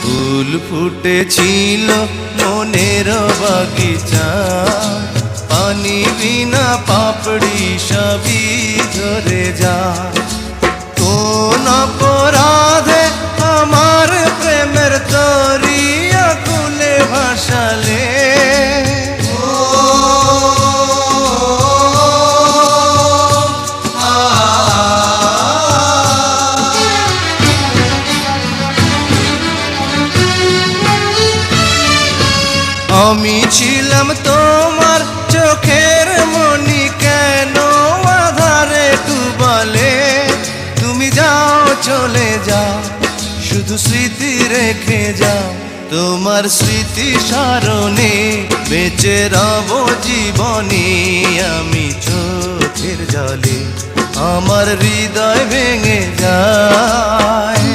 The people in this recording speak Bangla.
ফুল ফুটেছিল মনের বাগিচা, পানি বিনা পাপড়ি সবই ঝরে যা। কোন অপরাধে আমার প্রেমের দরিয়া কুলে ভাসালে, আমি ছিলাম তোমার চোখের মনি, কেন আধারে ডুবালে? তুমি যাও চলে যাও, শুধু স্মৃতি রেখে যাও। তোমার স্মৃতি স্মরণে বেঁচে রব জীবনে আমি চোখের জলে, আমার হৃদয় ভেঙে যায়।